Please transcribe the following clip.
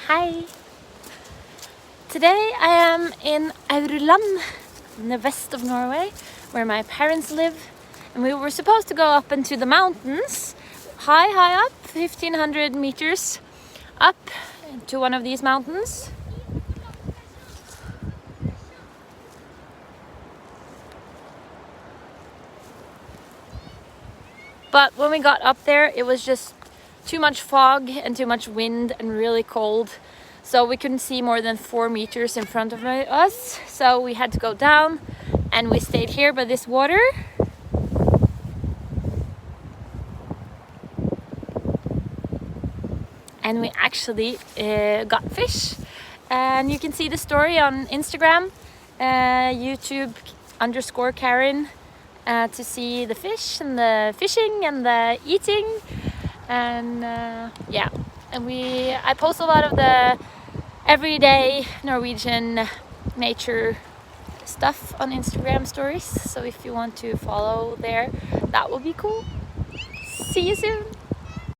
Hi! Today I am in Aurland, in the west of Norway, where my parents live. And we were supposed to go up into the mountains, high up, 1500 meters up to one of these mountains. But when we got up there, it was just too much fog and too much wind and really cold. So we couldn't see more than 4 meters in front of us. So we had to go down and we stayed here by this water. And we actually got fish. And you can see the story on Instagram, YouTube_Karen, to see the fish and the fishing and the eating. And yeah, and I post a lot of the everyday Norwegian nature stuff on Instagram stories. So if you want to follow there, that will be cool. See you soon.